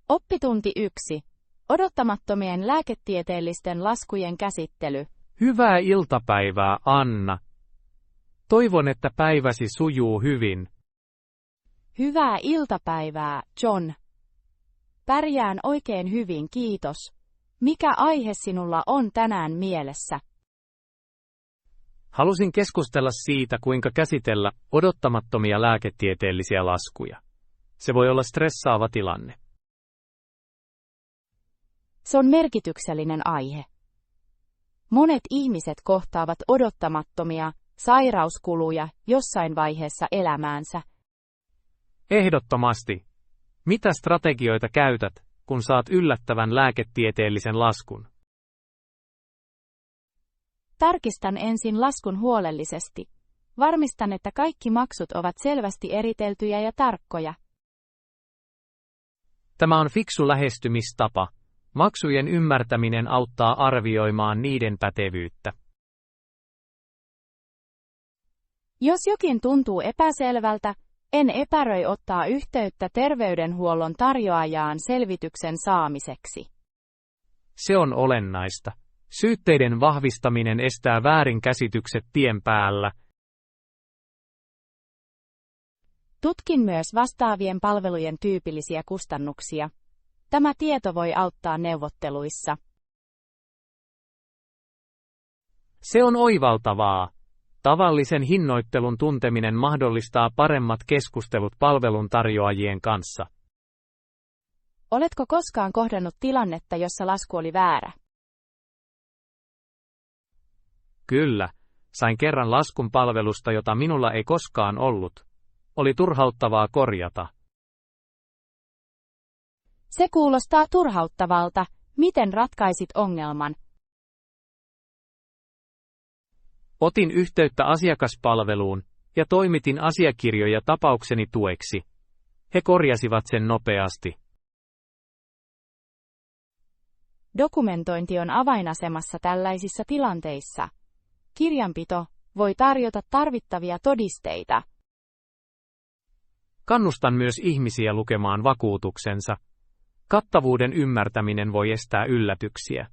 Oppitunti 1. Odottamattomien lääketieteellisten laskujen käsittely. Hyvää iltapäivää, Anna. Toivon, että päiväsi sujuu hyvin. Hyvää iltapäivää, John. Pärjään oikein hyvin, kiitos. Mikä aihe sinulla on tänään mielessä? Halusin keskustella siitä, kuinka käsitellä odottamattomia lääketieteellisiä laskuja. Se voi olla stressaava tilanne. Se on merkityksellinen aihe. Monet ihmiset kohtaavat odottamattomia sairauskuluja jossain vaiheessa elämäänsä. Ehdottomasti. Mitä strategioita käytät, kun saat yllättävän lääketieteellisen laskun? Tarkistan ensin laskun huolellisesti. Varmistan, että kaikki maksut ovat selvästi eriteltyjä ja tarkkoja. Tämä on fiksu lähestymistapa. Maksujen ymmärtäminen auttaa arvioimaan niiden pätevyyttä. Jos jokin tuntuu epäselvältä, en epäröi ottaa yhteyttä terveydenhuollon tarjoajaan selvityksen saamiseksi. Se on olennaista. Syytteiden vahvistaminen estää väärinkäsitykset tien päällä. Tutkin myös vastaavien palvelujen tyypillisiä kustannuksia. Tämä tieto voi auttaa neuvotteluissa. Se on oivaltavaa. Tavallisen hinnoittelun tunteminen mahdollistaa paremmat keskustelut palveluntarjoajien kanssa. Oletko koskaan kohdannut tilannetta, jossa lasku oli väärä? Kyllä, sain kerran laskun palvelusta, jota minulla ei koskaan ollut. Oli turhauttavaa korjata. Se kuulostaa turhauttavalta. Miten ratkaisit ongelman? Otin yhteyttä asiakaspalveluun ja toimitin asiakirjoja tapaukseni tueksi. He korjasivat sen nopeasti. Dokumentointi on avainasemassa tällaisissa tilanteissa. Kirjanpito voi tarjota tarvittavia todisteita. Kannustan myös ihmisiä lukemaan vakuutuksensa. Kattavuuden ymmärtäminen voi estää yllätyksiä.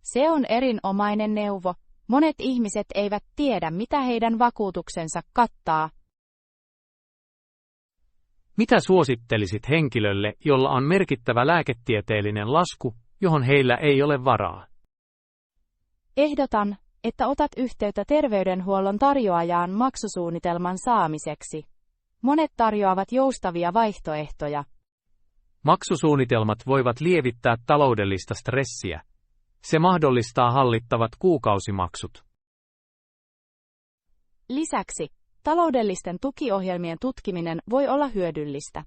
Se on erinomainen neuvo. Monet ihmiset eivät tiedä, mitä heidän vakuutuksensa kattaa. Mitä suosittelisit henkilölle, jolla on merkittävä lääketieteellinen lasku, johon heillä ei ole varaa? Ehdotan, että otat yhteyttä terveydenhuollon tarjoajaan maksusuunnitelman saamiseksi. Monet tarjoavat joustavia vaihtoehtoja. Maksusuunnitelmat voivat lievittää taloudellista stressiä. Se mahdollistaa hallittavat kuukausimaksut. Lisäksi, taloudellisten tukiohjelmien tutkiminen voi olla hyödyllistä.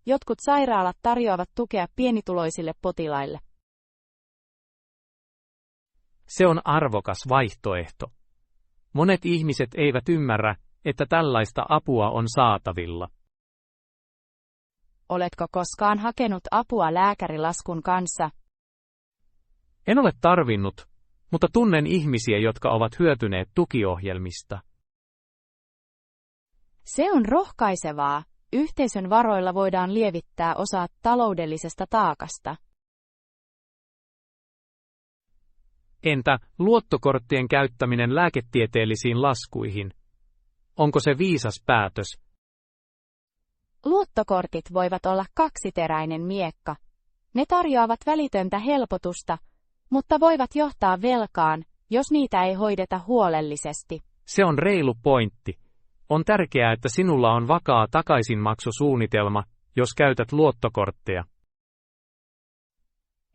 Jotkut sairaalat tarjoavat tukea pienituloisille potilaille. Se on arvokas vaihtoehto. Monet ihmiset eivät ymmärrä, että tällaista apua on saatavilla. Oletko koskaan hakenut apua lääkärilaskun kanssa? En ole tarvinnut, mutta tunnen ihmisiä, jotka ovat hyötyneet tukiohjelmista. Se on rohkaisevaa. Yhteisön varoilla voidaan lievittää osaa taloudellisesta taakasta. Entä luottokorttien käyttäminen lääketieteellisiin laskuihin? Onko se viisas päätös? Luottokortit voivat olla kaksiteräinen miekka. Ne tarjoavat välitöntä helpotusta, mutta voivat johtaa velkaan, jos niitä ei hoideta huolellisesti. Se on reilu pointti. On tärkeää, että sinulla on vakaa takaisinmaksusuunnitelma, jos käytät luottokortteja.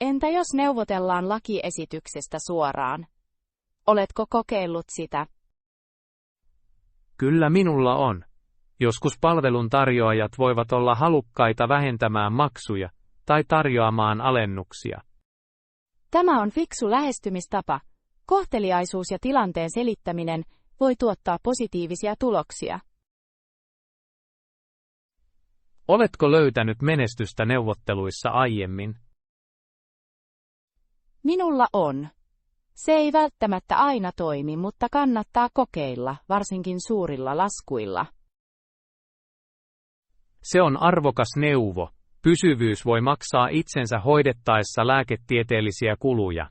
Entä jos neuvotellaan lakiesityksestä suoraan? Oletko kokeillut sitä? Kyllä minulla on. Joskus palveluntarjoajat voivat olla halukkaita vähentämään maksuja tai tarjoamaan alennuksia. Tämä on fiksu lähestymistapa. Kohteliaisuus ja tilanteen selittäminen voi tuottaa positiivisia tuloksia. Oletko löytänyt menestystä neuvotteluissa aiemmin? Minulla on. Se ei välttämättä aina toimi, mutta kannattaa kokeilla, varsinkin suurilla laskuilla. Se on arvokas neuvo. Pysyvyys voi maksaa itsensä hoidettaessa lääketieteellisiä kuluja.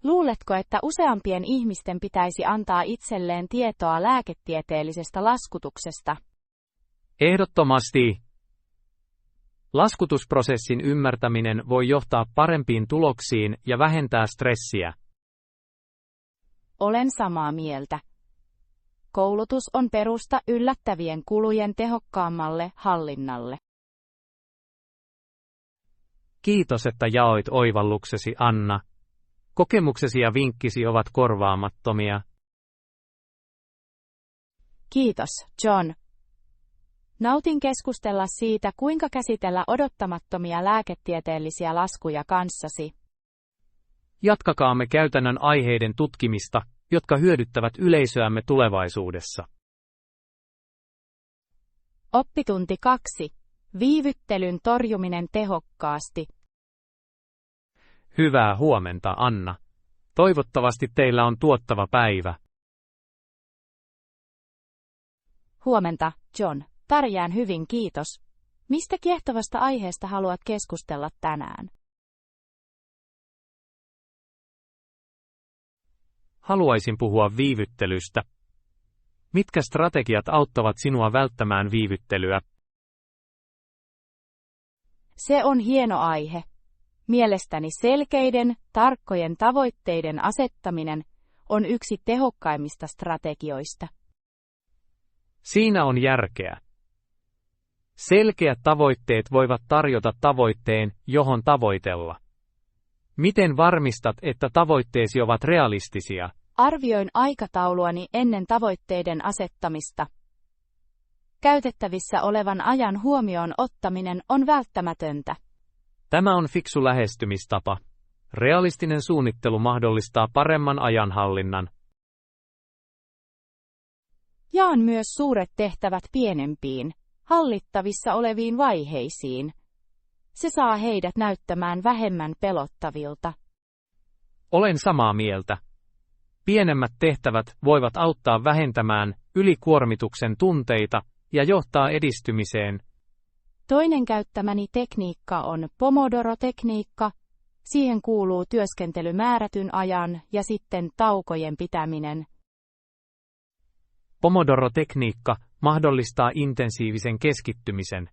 Luuletko, että useampien ihmisten pitäisi antaa itselleen tietoa lääketieteellisestä laskutuksesta? Ehdottomasti. Laskutusprosessin ymmärtäminen voi johtaa parempiin tuloksiin ja vähentää stressiä. Olen samaa mieltä. Koulutus on perusta yllättävien kulujen tehokkaammalle hallinnalle. Kiitos, että jaoit oivalluksesi, Anna. Kokemuksesi ja vinkkisi ovat korvaamattomia. Kiitos, John. Nautin keskustella siitä, kuinka käsitellä odottamattomia lääketieteellisiä laskuja kanssasi. Jatkakaamme käytännön aiheiden tutkimista, jotka hyödyttävät yleisöämme tulevaisuudessa. Oppitunti 2. Viivyttelyn torjuminen tehokkaasti. Hyvää huomenta, Anna. Toivottavasti teillä on tuottava päivä. Huomenta, John. Pärjään hyvin, kiitos. Mistä kiehtovasta aiheesta haluat keskustella tänään? Haluaisin puhua viivyttelystä. Mitkä strategiat auttavat sinua välttämään viivyttelyä? Se on hieno aihe. Mielestäni selkeiden, tarkkojen tavoitteiden asettaminen on yksi tehokkaimmista strategioista. Siinä on järkeä. Selkeät tavoitteet voivat tarjota tavoitteen, johon tavoitella. Miten varmistat, että tavoitteesi ovat realistisia? Arvioin aikatauluani ennen tavoitteiden asettamista. Käytettävissä olevan ajan huomioon ottaminen on välttämätöntä. Tämä on fiksu lähestymistapa. Realistinen suunnittelu mahdollistaa paremman ajanhallinnan. Jaan myös suuret tehtävät pienempiin, hallittavissa oleviin vaiheisiin. Se saa heidät näyttämään vähemmän pelottavilta. Olen samaa mieltä. Pienemmät tehtävät voivat auttaa vähentämään ylikuormituksen tunteita ja johtaa edistymiseen. Toinen käyttämäni tekniikka on Pomodoro-tekniikka. Siihen kuuluu työskentely määrätyn ajan ja sitten taukojen pitäminen. Pomodoro-tekniikka mahdollistaa intensiivisen keskittymisen.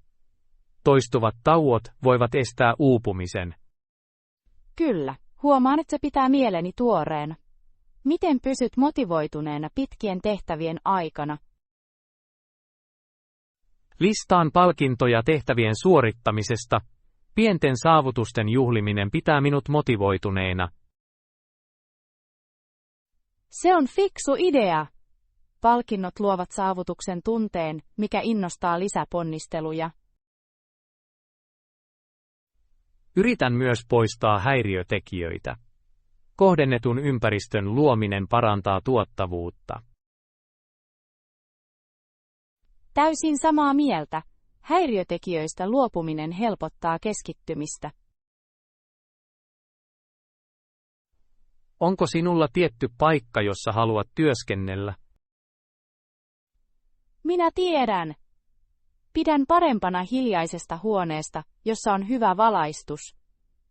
Toistuvat tauot voivat estää uupumisen. Kyllä, huomaan, että se pitää mieleni tuoreena. Miten pysyt motivoituneena pitkien tehtävien aikana? Listaan palkintoja tehtävien suorittamisesta. Pienten saavutusten juhliminen pitää minut motivoituneena. Se on fiksu idea. Palkinnot luovat saavutuksen tunteen, mikä innostaa lisäponnisteluja. Yritän myös poistaa häiriötekijöitä. Kohdennetun ympäristön luominen parantaa tuottavuutta. Täysin samaa mieltä. Häiriötekijöistä luopuminen helpottaa keskittymistä. Onko sinulla tietty paikka, jossa haluat työskennellä? Minä tiedän. Pidän parempana hiljaisesta huoneesta, jossa on hyvä valaistus.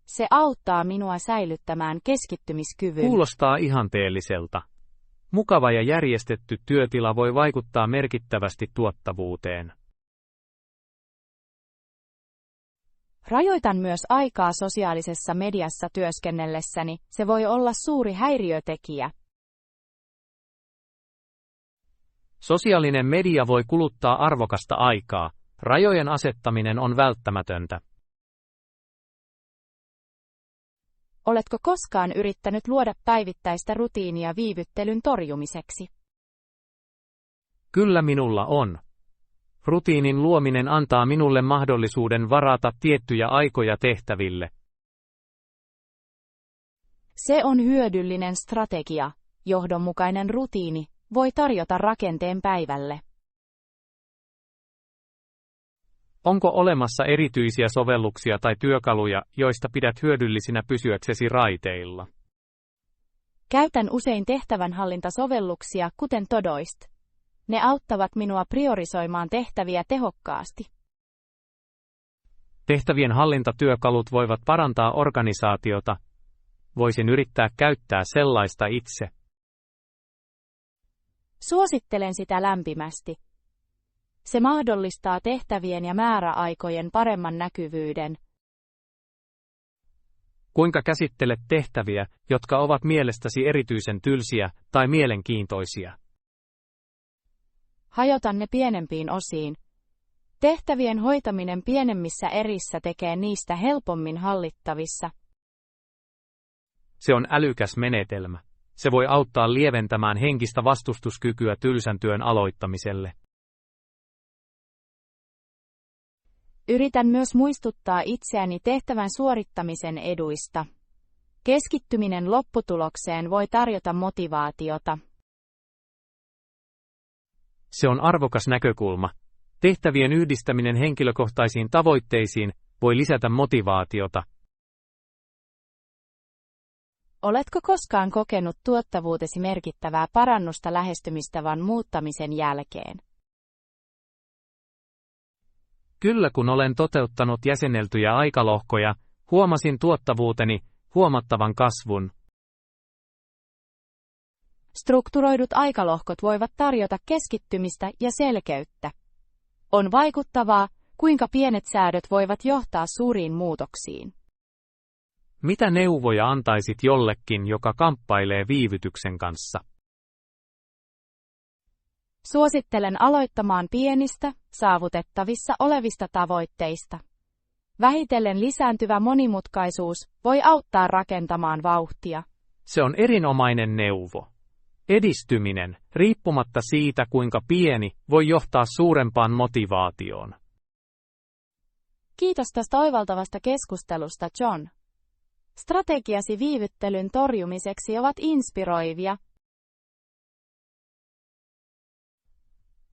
Se auttaa minua säilyttämään keskittymiskyvyn. Kuulostaa ihanteelliselta. Mukava ja järjestetty työtila voi vaikuttaa merkittävästi tuottavuuteen. Rajoitan myös aikaa sosiaalisessa mediassa työskennellessäni, se voi olla suuri häiriötekijä. Sosiaalinen media voi kuluttaa arvokasta aikaa. Rajojen asettaminen on välttämätöntä. Oletko koskaan yrittänyt luoda päivittäistä rutiinia viivyttelyn torjumiseksi? Kyllä minulla on. Rutiinin luominen antaa minulle mahdollisuuden varata tiettyjä aikoja tehtäville. Se on hyödyllinen strategia. Johdonmukainen rutiini voi tarjota rakenteen päivälle. Onko olemassa erityisiä sovelluksia tai työkaluja, joista pidät hyödyllisinä pysyäksesi raiteilla? Käytän usein tehtävänhallintasovelluksia, kuten Todoist. Ne auttavat minua priorisoimaan tehtäviä tehokkaasti. Tehtävien hallintatyökalut voivat parantaa organisaatiota. Voisin yrittää käyttää sellaista itse. Suosittelen sitä lämpimästi. Se mahdollistaa tehtävien ja määräaikojen paremman näkyvyyden. Kuinka käsittelet tehtäviä, jotka ovat mielestäsi erityisen tylsiä tai mielenkiintoisia? Hajotan ne pienempiin osiin. Tehtävien hoitaminen pienemmissä erissä tekee niistä helpommin hallittavissa. Se on älykäs menetelmä. Se voi auttaa lieventämään henkistä vastustuskykyä tylsän työn aloittamiselle. Yritän myös muistuttaa itseäni tehtävän suorittamisen eduista. Keskittyminen lopputulokseen voi tarjota motivaatiota. Se on arvokas näkökulma. Tehtävien yhdistäminen henkilökohtaisiin tavoitteisiin voi lisätä motivaatiota. Oletko koskaan kokenut tuottavuutesi merkittävää parannusta lähestymistavan muuttamisen jälkeen? Kyllä, kun olen toteuttanut jäsenneltyjä aikalohkoja, huomasin tuottavuuteni huomattavan kasvun. Strukturoidut aikalohkot voivat tarjota keskittymistä ja selkeyttä. On vaikuttavaa, kuinka pienet säädöt voivat johtaa suuriin muutoksiin. Mitä neuvoja antaisit jollekin, joka kamppailee viivytyksen kanssa? Suosittelen aloittamaan pienistä, saavutettavissa olevista tavoitteista. Vähitellen lisääntyvä monimutkaisuus voi auttaa rakentamaan vauhtia. Se on erinomainen neuvo. Edistyminen, riippumatta siitä kuinka pieni, voi johtaa suurempaan motivaatioon. Kiitos tästä oivaltavasta keskustelusta, John. Strategiasi viivyttelyn torjumiseksi ovat inspiroivia.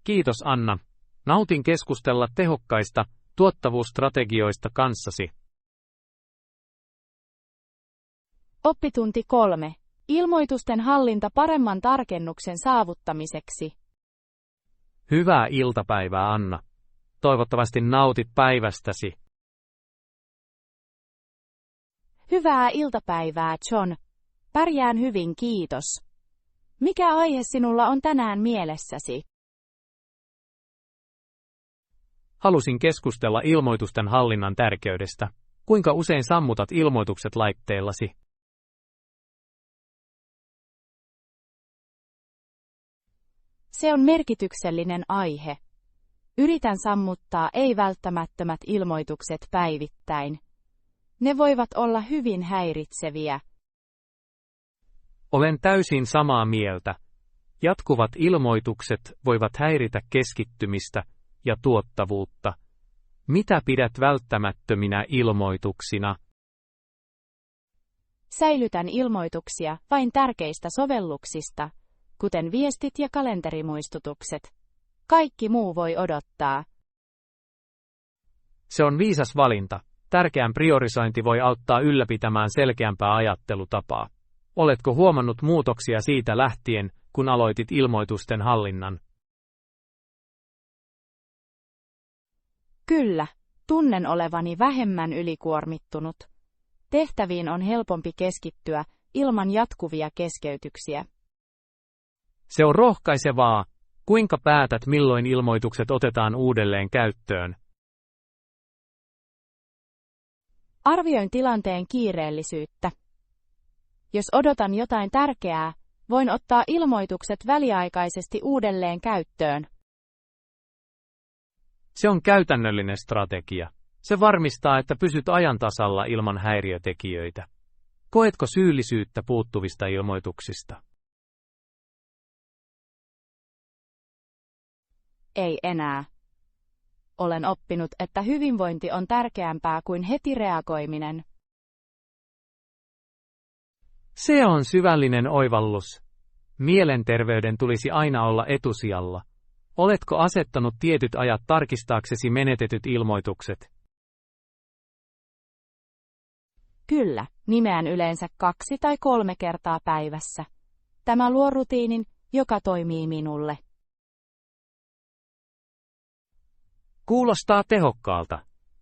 Kiitos, Anna. Nautin keskustella tehokkaista tuottavuusstrategioista kanssasi. Oppitunti 3. Ilmoitusten hallinta paremman tarkennuksen saavuttamiseksi. Hyvää iltapäivää, Anna. Toivottavasti nautit päivästäsi. Hyvää iltapäivää, John. Pärjään hyvin, kiitos. Mikä aihe sinulla on tänään mielessäsi? Halusin keskustella ilmoitusten hallinnan tärkeydestä. Kuinka usein sammutat ilmoitukset laitteellasi? Se on merkityksellinen aihe. Yritän sammuttaa ei-välttämättömät ilmoitukset päivittäin. Ne voivat olla hyvin häiritseviä. Olen täysin samaa mieltä. Jatkuvat ilmoitukset voivat häiritä keskittymistä ja tuottavuutta. Mitä pidät välttämättöminä ilmoituksina? Säilytän ilmoituksia vain tärkeistä sovelluksista, kuten viestit ja kalenterimuistutukset. Kaikki muu voi odottaa. Se on viisas valinta. Tärkeän priorisointi voi auttaa ylläpitämään selkeämpää ajattelutapaa. Oletko huomannut muutoksia siitä lähtien, kun aloitit ilmoitusten hallinnan? Kyllä, tunnen olevani vähemmän ylikuormittunut. Tehtäviin on helpompi keskittyä ilman jatkuvia keskeytyksiä. Se on rohkaisevaa. Kuinka päätät, milloin ilmoitukset otetaan uudelleen käyttöön? Arvioin tilanteen kiireellisyyttä. Jos odotan jotain tärkeää, voin ottaa ilmoitukset väliaikaisesti uudelleen käyttöön. Se on käytännöllinen strategia. Se varmistaa, että pysyt ajan tasalla ilman häiriötekijöitä. Koetko syyllisyyttä puuttuvista ilmoituksista? Ei enää. Olen oppinut, että hyvinvointi on tärkeämpää kuin heti reagoiminen. Se on syvällinen oivallus. Mielenterveyden tulisi aina olla etusijalla. Oletko asettanut tietyt ajat tarkistaaksesi menetetyt ilmoitukset? Kyllä, nimeän yleensä 2 tai 3 kertaa päivässä. Tämä luo rutiinin, joka toimii minulle. Kuulostaa tehokkaalta.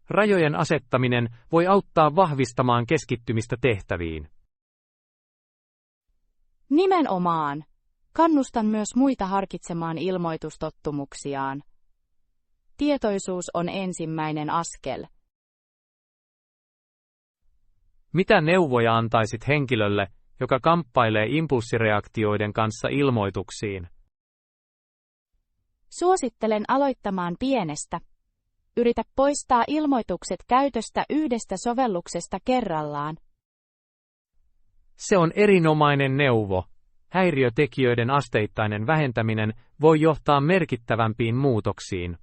Rajojen asettaminen voi auttaa vahvistamaan keskittymistä tehtäviin. Nimenomaan. Kannustan myös muita harkitsemaan ilmoitustottumuksiaan. Tietoisuus on ensimmäinen askel. Mitä neuvoja antaisit henkilölle, joka kamppailee impulssireaktioiden kanssa ilmoituksiin? Suosittelen aloittamaan pienestä. Yritä poistaa ilmoitukset käytöstä yhdestä sovelluksesta kerrallaan. Se on erinomainen neuvo. Häiriötekijöiden asteittainen vähentäminen voi johtaa merkittävämpiin muutoksiin.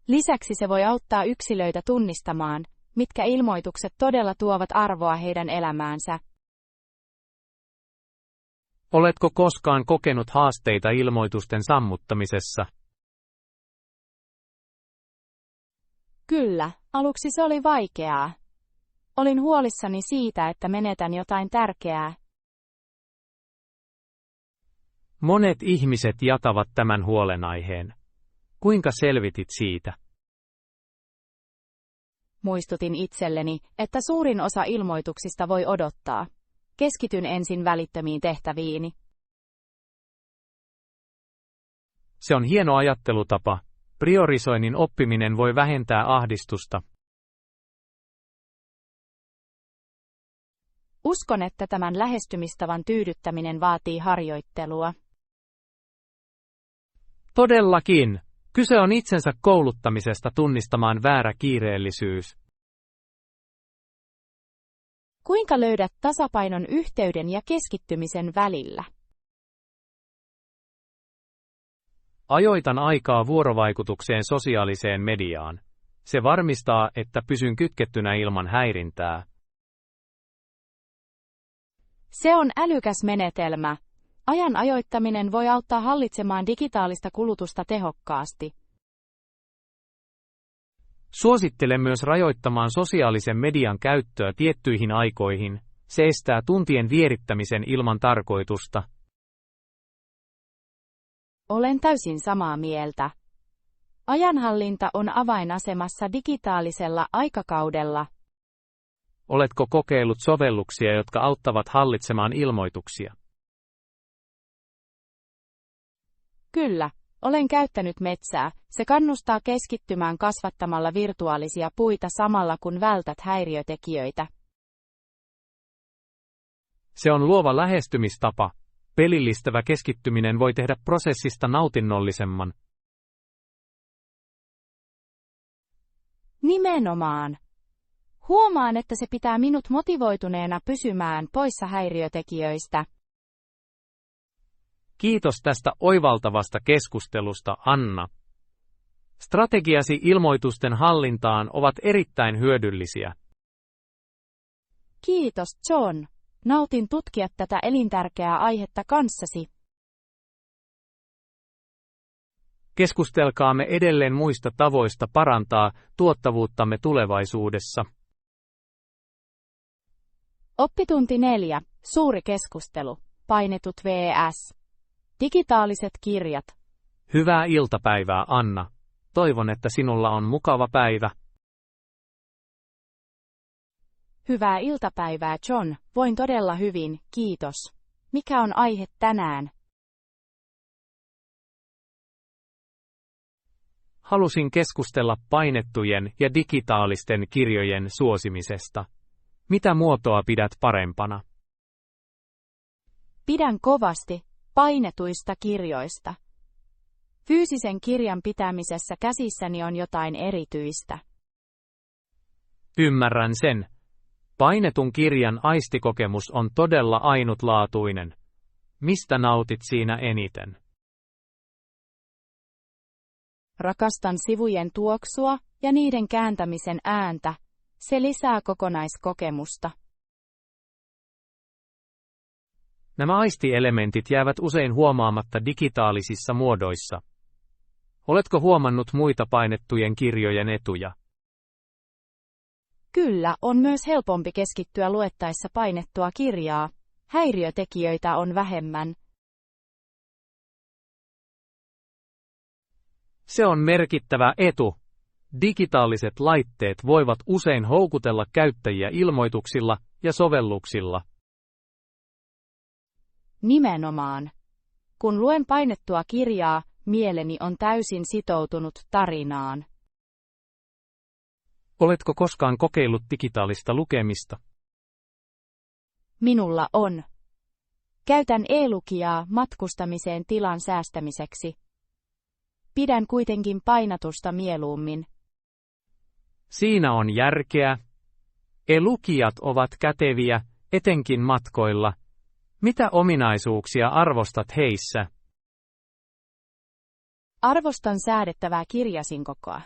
Lisäksi se voi auttaa yksilöitä tunnistamaan, mitkä ilmoitukset todella tuovat arvoa heidän elämäänsä. Oletko koskaan kokenut haasteita ilmoitusten sammuttamisessa? Kyllä, aluksi se oli vaikeaa. Olin huolissani siitä, että menetän jotain tärkeää. Monet ihmiset jakavat tämän huolenaiheen. Kuinka selvitit siitä? Muistutin itselleni, että suurin osa ilmoituksista voi odottaa. Keskityn ensin välittömiin tehtäviini. Se on hieno ajattelutapa. Priorisoinnin oppiminen voi vähentää ahdistusta. Uskon, että tämän lähestymistavan tyydyttäminen vaatii harjoittelua. Todellakin. Kyse on itsensä kouluttamisesta tunnistamaan väärä kiireellisyys. Kuinka löydät tasapainon yhteyden ja keskittymisen välillä? Ajoitan aikaa vuorovaikutukseen sosiaaliseen mediaan. Se varmistaa, että pysyn kytkettynä ilman häirintää. Se on älykäs menetelmä. Ajan ajoittaminen voi auttaa hallitsemaan digitaalista kulutusta tehokkaasti. Suosittelen myös rajoittamaan sosiaalisen median käyttöä tiettyihin aikoihin. Se estää tuntien vierittämisen ilman tarkoitusta. Olen täysin samaa mieltä. Ajanhallinta on avainasemassa digitaalisella aikakaudella. Oletko kokeillut sovelluksia, jotka auttavat hallitsemaan ilmoituksia? Kyllä, olen käyttänyt metsää. Se kannustaa keskittymään kasvattamalla virtuaalisia puita samalla kun vältät häiriötekijöitä. Se on luova lähestymistapa. Pelillistävä keskittyminen voi tehdä prosessista nautinnollisemman. Nimenomaan. Huomaan, että se pitää minut motivoituneena pysymään poissa häiriötekijöistä. Kiitos tästä oivaltavasta keskustelusta, Anna. Strategiasi ilmoitusten hallintaan ovat erittäin hyödyllisiä. Kiitos, John. Nautin tutkia tätä elintärkeää aihetta kanssasi. Keskustelkaamme edelleen muista tavoista parantaa tuottavuuttamme tulevaisuudessa. Oppitunti 4. Suuri keskustelu. Painetut vs. Digitaaliset kirjat. Hyvää iltapäivää, Anna. Toivon, että sinulla on mukava päivä. Hyvää iltapäivää, John. Voin todella hyvin, kiitos. Mikä on aihe tänään? Halusin keskustella painettujen ja digitaalisten kirjojen suosimisesta. Mitä muotoa pidät parempana? Pidän kovasti painetuista kirjoista. Fyysisen kirjan pitämisessä käsissäni on jotain erityistä. Ymmärrän sen. Painetun kirjan aistikokemus on todella ainutlaatuinen. Mistä nautit siinä eniten? Rakastan sivujen tuoksua ja niiden kääntämisen ääntä. Se lisää kokonaiskokemusta. Nämä aistielementit jäävät usein huomaamatta digitaalisissa muodoissa. Oletko huomannut muita painettujen kirjojen etuja? Kyllä, on myös helpompi keskittyä luettaessa painettua kirjaa. Häiriötekijöitä on vähemmän. Se on merkittävä etu. Digitaaliset laitteet voivat usein houkutella käyttäjiä ilmoituksilla ja sovelluksilla. Nimenomaan. Kun luen painettua kirjaa, mieleni on täysin sitoutunut tarinaan. Oletko koskaan kokeillut digitaalista lukemista? Minulla on. Käytän e-lukijaa matkustamiseen tilan säästämiseksi. Pidän kuitenkin painatusta mieluummin. Siinä on järkeä. E-lukijat ovat käteviä, etenkin matkoilla. Mitä ominaisuuksia arvostat heissä? Arvostan säädettävää kirjasinkokoa.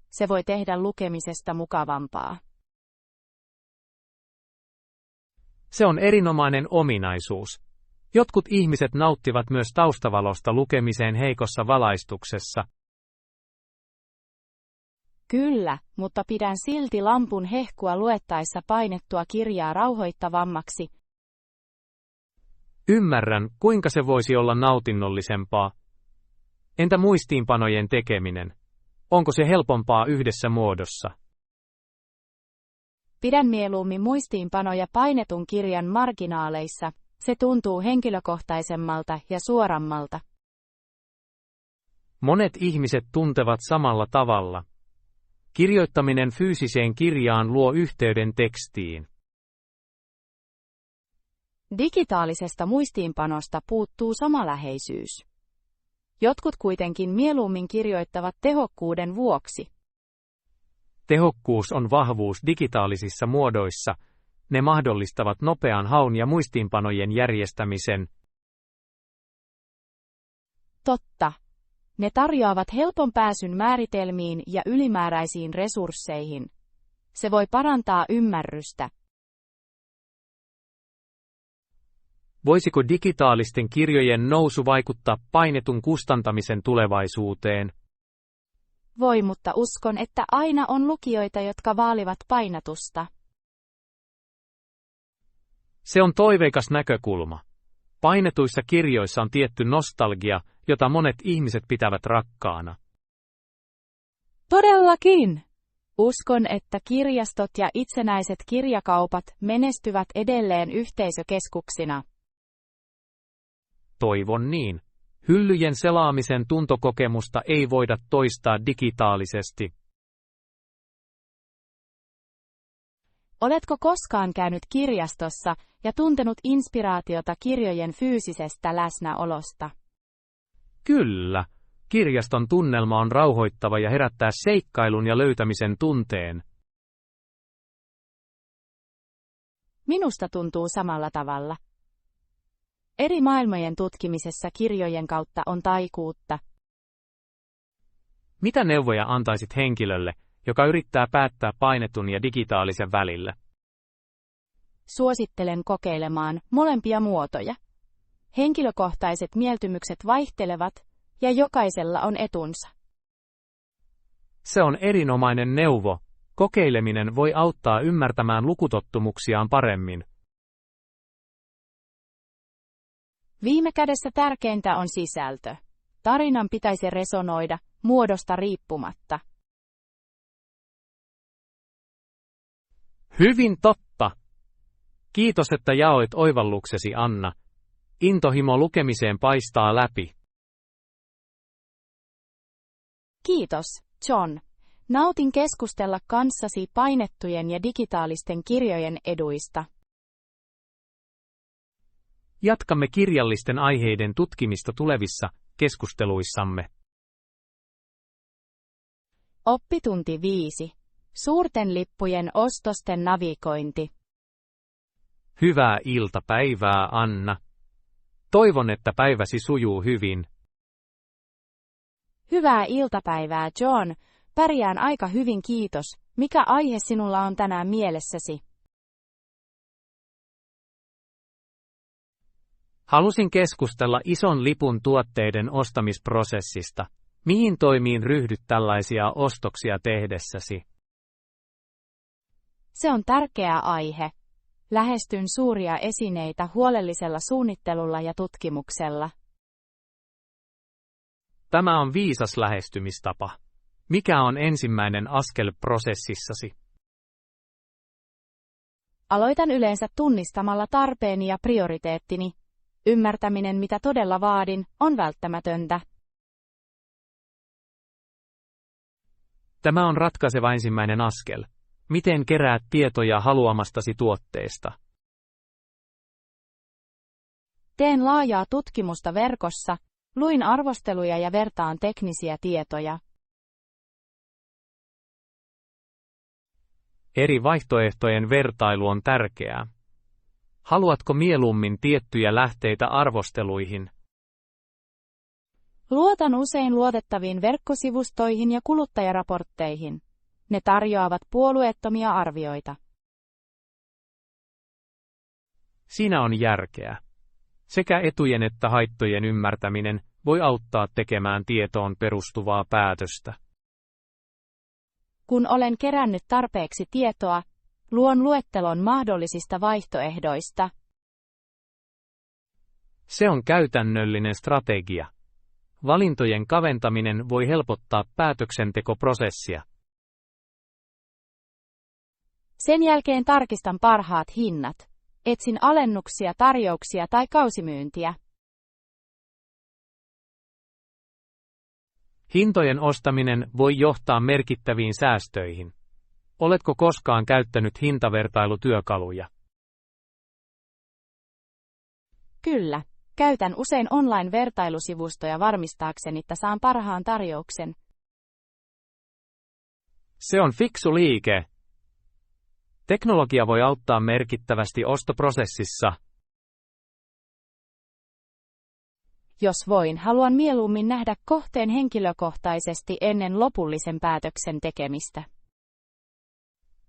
Se voi tehdä lukemisesta mukavampaa. Se on erinomainen ominaisuus. Jotkut ihmiset nauttivat myös taustavalosta lukemiseen heikossa valaistuksessa. Kyllä, mutta pidän silti lampun hehkua luettaessa painettua kirjaa rauhoittavammaksi. Ymmärrän, kuinka se voisi olla nautinnollisempaa. Entä muistiinpanojen tekeminen? Onko se helpompaa yhdessä muodossa? Pidän mieluummin muistiinpanoja painetun kirjan marginaaleissa. Se tuntuu henkilökohtaisemmalta ja suorammalta. Monet ihmiset tuntevat samalla tavalla. Kirjoittaminen fyysiseen kirjaan luo yhteyden tekstiin. Digitaalisesta muistiinpanosta puuttuu sama läheisyys. Jotkut kuitenkin mieluummin kirjoittavat tehokkuuden vuoksi. Tehokkuus on vahvuus digitaalisissa muodoissa. Ne mahdollistavat nopean haun ja muistiinpanojen järjestämisen. Totta. Ne tarjoavat helpon pääsyn määritelmiin ja ylimääräisiin resursseihin. Se voi parantaa ymmärrystä. Voisiko digitaalisten kirjojen nousu vaikuttaa painetun kustantamisen tulevaisuuteen? Voi, mutta uskon, että aina on lukijoita, jotka vaalivat painatusta. Se on toiveikas näkökulma. Painetuissa kirjoissa on tietty nostalgia, jota monet ihmiset pitävät rakkaana. Todellakin! Uskon, että kirjastot ja itsenäiset kirjakaupat menestyvät edelleen yhteisökeskuksina. Toivon niin. Hyllyjen selaamisen tuntokokemusta ei voida toistaa digitaalisesti. Oletko koskaan käynyt kirjastossa ja tuntenut inspiraatiota kirjojen fyysisestä läsnäolosta? Kyllä. Kirjaston tunnelma on rauhoittava ja herättää seikkailun ja löytämisen tunteen. Minusta tuntuu samalla tavalla. Eri maailmojen tutkimisessa kirjojen kautta on taikuutta. Mitä neuvoja antaisit henkilölle, joka yrittää päättää painetun ja digitaalisen välillä? Suosittelen kokeilemaan molempia muotoja. Henkilökohtaiset mieltymykset vaihtelevat, ja jokaisella on etunsa. Se on erinomainen neuvo. Kokeileminen voi auttaa ymmärtämään lukutottumuksiaan paremmin. Viime kädessä tärkeintä on sisältö. Tarinan pitäisi resonoida, muodosta riippumatta. Hyvin totta. Kiitos, että jaoit oivalluksesi, Anna. Intohimo lukemiseen paistaa läpi. Kiitos, John. Nautin keskustella kanssasi painettujen ja digitaalisten kirjojen eduista. Jatkamme kirjallisten aiheiden tutkimista tulevissa keskusteluissamme. Oppitunti 5. Suurten lippujen ostosten navigointi. Hyvää iltapäivää, Anna. Toivon, että päiväsi sujuu hyvin. Hyvää iltapäivää, John. Pärjään aika hyvin, kiitos. Mikä aihe sinulla on tänään mielessäsi? Halusin keskustella ison lipun tuotteiden ostamisprosessista. Mihin toimiin ryhdyt tällaisia ostoksia tehdessäsi? Se on tärkeä aihe. Lähestyn suuria esineitä huolellisella suunnittelulla ja tutkimuksella. Tämä on viisas lähestymistapa. Mikä on ensimmäinen askel prosessissasi? Aloitan yleensä tunnistamalla tarpeeni ja prioriteettini. Ymmärtäminen, mitä todella vaadin, on välttämätöntä. Tämä on ratkaiseva ensimmäinen askel. Miten keräät tietoja haluamastasi tuotteesta? Teen laajaa tutkimusta verkossa, luin arvosteluja ja vertaan teknisiä tietoja. Eri vaihtoehtojen vertailu on tärkeää. Haluatko mieluummin tiettyjä lähteitä arvosteluihin? Luotan usein luotettaviin verkkosivustoihin ja kuluttajaraportteihin. Ne tarjoavat puolueettomia arvioita. Siinä on järkeä. Sekä etujen että haittojen ymmärtäminen voi auttaa tekemään tietoon perustuvaa päätöstä. Kun olen kerännyt tarpeeksi tietoa, luon luettelon mahdollisista vaihtoehdoista. Se on käytännöllinen strategia. Valintojen kaventaminen voi helpottaa päätöksentekoprosessia. Sen jälkeen tarkistan parhaat hinnat. Etsin alennuksia, tarjouksia tai kausimyyntiä. Hintojen ostaminen voi johtaa merkittäviin säästöihin. Oletko koskaan käyttänyt hintavertailutyökaluja? Kyllä. Käytän usein online-vertailusivustoja varmistaakseni, että saan parhaan tarjouksen. Se on fiksu liike. Teknologia voi auttaa merkittävästi ostoprosessissa. Jos voin, haluan mieluummin nähdä kohteen henkilökohtaisesti ennen lopullisen päätöksen tekemistä.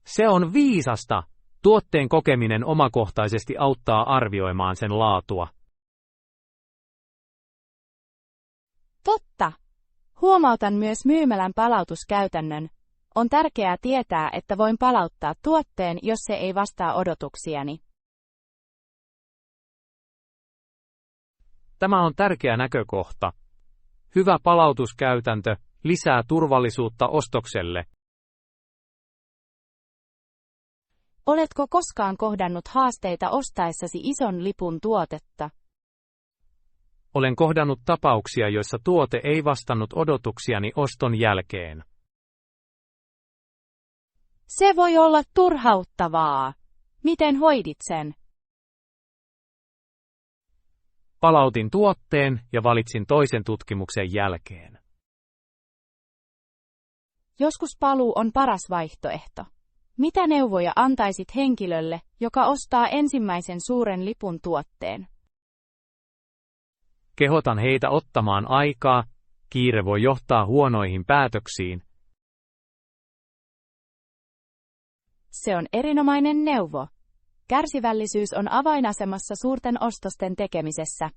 Se on viisasta. Tuotteen kokeminen omakohtaisesti auttaa arvioimaan sen laatua. Totta. Huomautan myös myymälän palautuskäytännön. On tärkeää tietää, että voin palauttaa tuotteen, jos se ei vastaa odotuksiani. Tämä on tärkeä näkökohta. Hyvä palautuskäytäntö lisää turvallisuutta ostokselle. Oletko koskaan kohdannut haasteita ostaessasi ison lipun tuotetta? Olen kohdannut tapauksia, joissa tuote ei vastannut odotuksiani oston jälkeen. Se voi olla turhauttavaa. Miten hoidit sen? Palautin tuotteen ja valitsin toisen tutkimuksen jälkeen. Joskus paluu on paras vaihtoehto. Mitä neuvoja antaisit henkilölle, joka ostaa ensimmäisen suuren lipun tuotteen? Kehotan heitä ottamaan aikaa, kiire voi johtaa huonoihin päätöksiin. Se on erinomainen neuvo. Kärsivällisyys on avainasemassa suurten ostosten tekemisessä.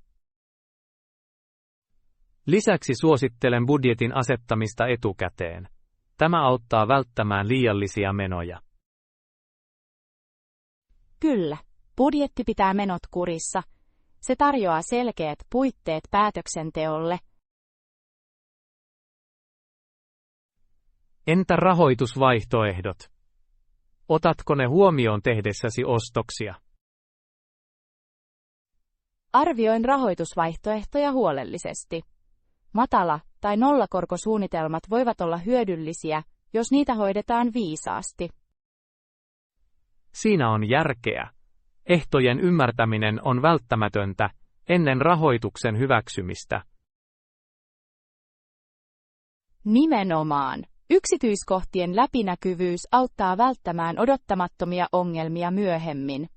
Lisäksi suosittelen budjetin asettamista etukäteen. Tämä auttaa välttämään liiallisia menoja. Kyllä, budjetti pitää menot kurissa. Se tarjoaa selkeät puitteet päätöksenteolle. Entä rahoitusvaihtoehdot? Otatko ne huomioon tehdessäsi ostoksia? Arvioin rahoitusvaihtoehtoja huolellisesti. Matala- tai nollakorkosuunnitelmat voivat olla hyödyllisiä, jos niitä hoidetaan viisaasti. Siinä on järkeä. Ehtojen ymmärtäminen on välttämätöntä ennen rahoituksen hyväksymistä. Nimenomaan. Yksityiskohtien läpinäkyvyys auttaa välttämään odottamattomia ongelmia myöhemmin.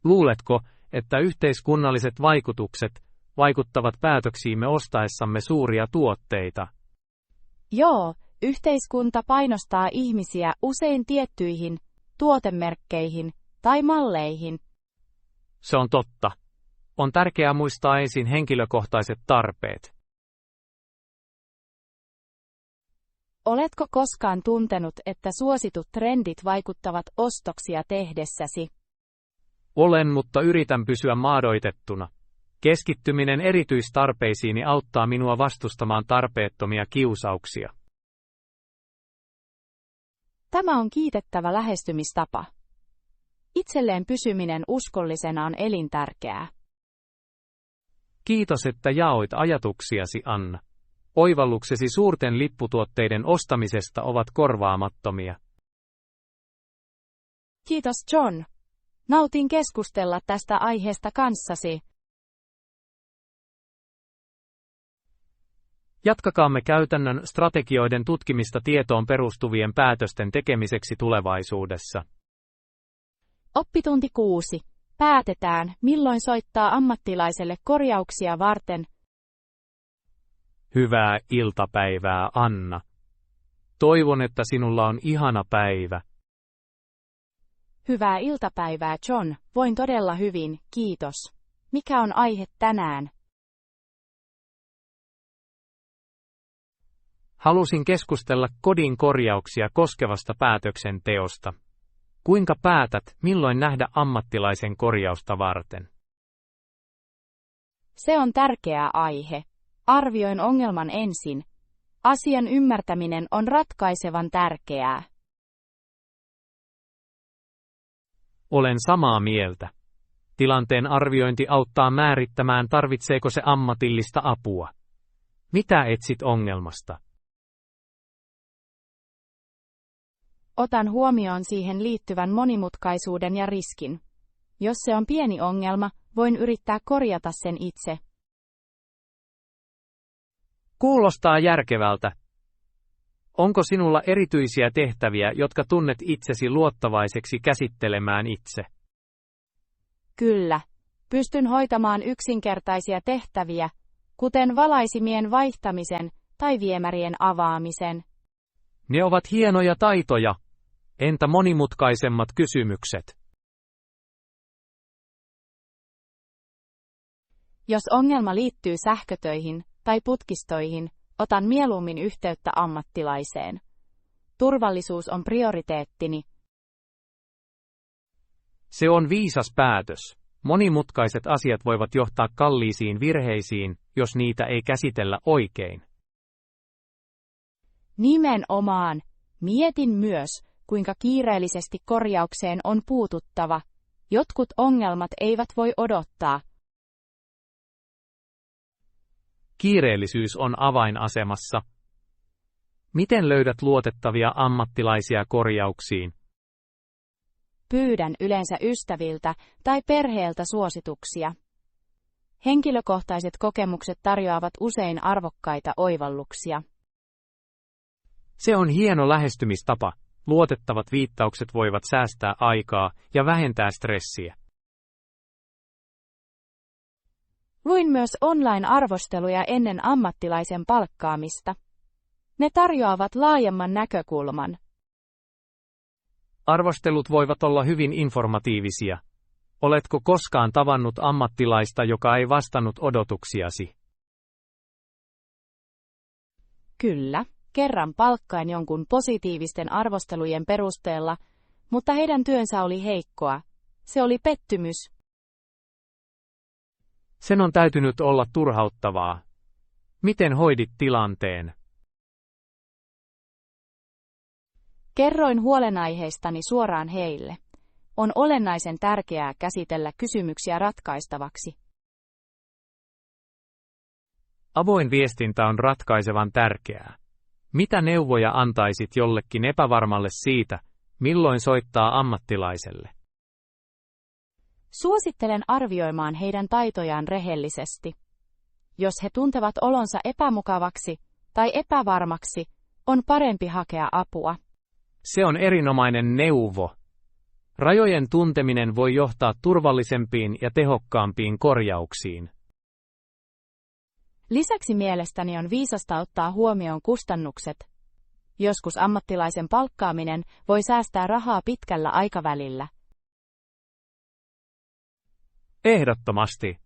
Luuletko, että yhteiskunnalliset vaikutukset vaikuttavat päätöksiimme ostaessamme suuria tuotteita? Joo, yhteiskunta painostaa ihmisiä usein tiettyihin tuotemerkkeihin tai malleihin. Se on totta. On tärkeää muistaa ensin henkilökohtaiset tarpeet. Oletko koskaan tuntenut, että suositut trendit vaikuttavat ostoksia tehdessäsi? Olen, mutta yritän pysyä maadoitettuna. Keskittyminen erityistarpeisiini auttaa minua vastustamaan tarpeettomia kiusauksia. Tämä on kiitettävä lähestymistapa. Itselleen pysyminen uskollisena on elintärkeää. Kiitos, että jaoit ajatuksiasi, Anna. Oivalluksesi suurten lipputuotteiden ostamisesta ovat korvaamattomia. Kiitos, John. Nautin keskustella tästä aiheesta kanssasi. Jatkakaamme käytännön strategioiden tutkimista tietoon perustuvien päätösten tekemiseksi tulevaisuudessa. Oppitunti 6. Päätetään, milloin soittaa ammattilaiselle korjauksia varten. Hyvää iltapäivää, Anna. Toivon, että sinulla on ihana päivä. Hyvää iltapäivää, John. Voin todella hyvin, kiitos. Mikä on aihe tänään? Halusin keskustella kodin korjauksia koskevasta päätöksenteosta. Kuinka päätät, milloin nähdä ammattilaisen korjausta varten? Se on tärkeä aihe. Arvioin ongelman ensin. Asian ymmärtäminen on ratkaisevan tärkeää. Olen samaa mieltä. Tilanteen arviointi auttaa määrittämään, tarvitseeko se ammatillista apua. Mitä etsit ongelmasta? Otan huomioon siihen liittyvän monimutkaisuuden ja riskin. Jos se on pieni ongelma, voin yrittää korjata sen itse. Kuulostaa järkevältä. Onko sinulla erityisiä tehtäviä, jotka tunnet itsesi luottavaiseksi käsittelemään itse? Kyllä. Pystyn hoitamaan yksinkertaisia tehtäviä, kuten valaisimien vaihtamisen tai viemärien avaamisen. Ne ovat hienoja taitoja. Entä monimutkaisemmat kysymykset? Jos ongelma liittyy sähkötöihin tai putkistoihin, otan mieluummin yhteyttä ammattilaiseen. Turvallisuus on prioriteettini. Se on viisas päätös. Monimutkaiset asiat voivat johtaa kalliisiin virheisiin, jos niitä ei käsitellä oikein. Nimenomaan. Mietin myös, kuinka kiireellisesti korjaukseen on puututtava. Jotkut ongelmat eivät voi odottaa. Kiireellisyys on avainasemassa. Miten löydät luotettavia ammattilaisia korjauksiin? Pyydän yleensä ystäviltä tai perheeltä suosituksia. Henkilökohtaiset kokemukset tarjoavat usein arvokkaita oivalluksia. Se on hieno lähestymistapa. Luotettavat viittaukset voivat säästää aikaa ja vähentää stressiä. Luin myös online-arvosteluja ennen ammattilaisen palkkaamista. Ne tarjoavat laajemman näkökulman. Arvostelut voivat olla hyvin informatiivisia. Oletko koskaan tavannut ammattilaista, joka ei vastannut odotuksiasi? Kyllä, kerran palkkain jonkun positiivisten arvostelujen perusteella, mutta heidän työnsä oli heikkoa. Se oli pettymys. Sen on täytynyt olla turhauttavaa. Miten hoidit tilanteen? Kerroin huolenaiheistani suoraan heille. On olennaisen tärkeää käsitellä kysymyksiä ratkaistavaksi. Avoin viestintä on ratkaisevan tärkeää. Mitä neuvoja antaisit jollekin epävarmalle siitä, milloin soittaa ammattilaiselle? Suosittelen arvioimaan heidän taitojaan rehellisesti. Jos he tuntevat olonsa epämukavaksi tai epävarmaksi, on parempi hakea apua. Se on erinomainen neuvo. Rajojen tunteminen voi johtaa turvallisempiin ja tehokkaampiin korjauksiin. Lisäksi mielestäni on viisasta ottaa huomioon kustannukset. Joskus ammattilaisen palkkaaminen voi säästää rahaa pitkällä aikavälillä. Ehdottomasti.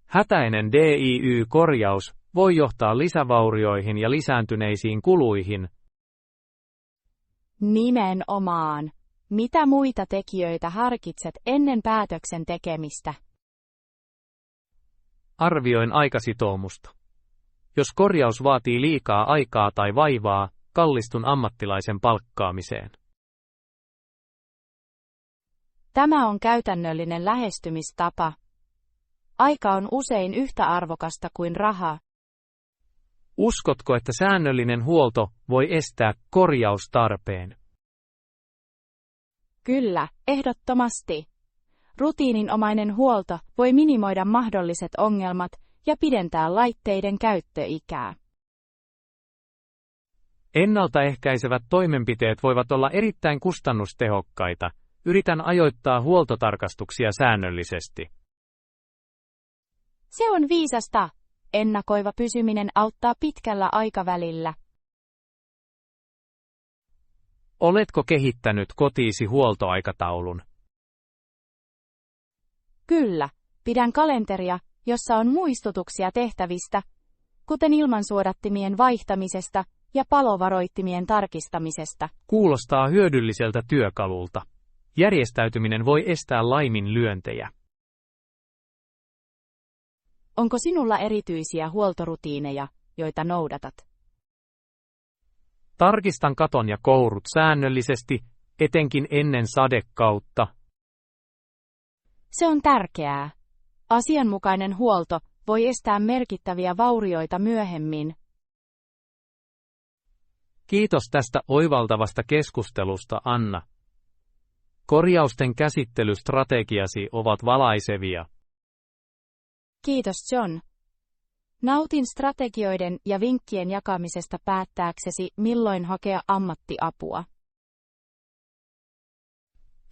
Hätäinen DIY-korjaus voi johtaa lisävaurioihin ja lisääntyneisiin kuluihin. Nimenomaan. Mitä muita tekijöitä harkitset ennen päätöksen tekemistä? Arvioin aikasitoumusta. Jos korjaus vaatii liikaa aikaa tai vaivaa, kallistun ammattilaisen palkkaamiseen. Tämä on käytännöllinen lähestymistapa. Aika on usein yhtä arvokasta kuin raha. Uskotko, että säännöllinen huolto voi estää korjaustarpeen? Kyllä, ehdottomasti. Rutiininomainen huolto voi minimoida mahdolliset ongelmat ja pidentää laitteiden käyttöikää. Ennaltaehkäisevät toimenpiteet voivat olla erittäin kustannustehokkaita. Yritän ajoittaa huoltotarkastuksia säännöllisesti. Se on viisasta. Ennakoiva pysyminen auttaa pitkällä aikavälillä. Oletko kehittänyt kotiisi huoltoaikataulun? Kyllä, pidän kalenteria, jossa on muistutuksia tehtävistä, kuten ilmansuodattimien vaihtamisesta ja palovaroittimien tarkistamisesta. Kuulostaa hyödylliseltä työkalulta. Järjestäytyminen voi estää laiminlyöntejä. Onko sinulla erityisiä huoltorutiineja, joita noudatat? Tarkistan katon ja kourut säännöllisesti, etenkin ennen sadekautta. Se on tärkeää. Asianmukainen huolto voi estää merkittäviä vaurioita myöhemmin. Kiitos tästä oivaltavasta keskustelusta, Anna. Korjausten käsittelystrategiasi ovat valaisevia. Kiitos, John. Nautin strategioiden ja vinkkien jakamisesta päättääksesi, milloin hakea ammattiapua.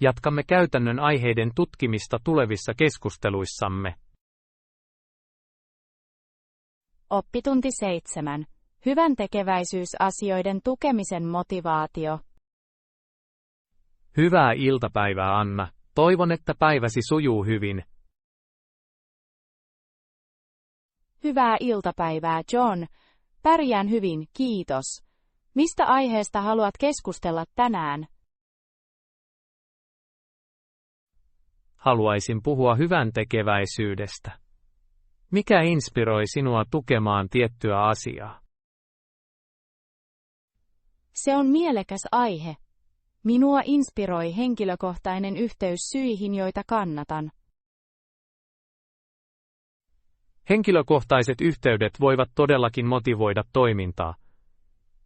Jatkamme käytännön aiheiden tutkimista tulevissa keskusteluissamme. Oppitunti 7. Hyväntekeväisyysasioiden tukemisen motivaatio. Hyvää iltapäivää, Anna. Toivon, että päiväsi sujuu hyvin. Hyvää iltapäivää, John. Pärjään hyvin, kiitos. Mistä aiheesta haluat keskustella tänään? Haluaisin puhua hyväntekeväisyydestä. Mikä inspiroi sinua tukemaan tiettyä asiaa? Se on mielekäs aihe. Minua inspiroi henkilökohtainen yhteys syihin, joita kannatan. Henkilökohtaiset yhteydet voivat todellakin motivoida toimintaa.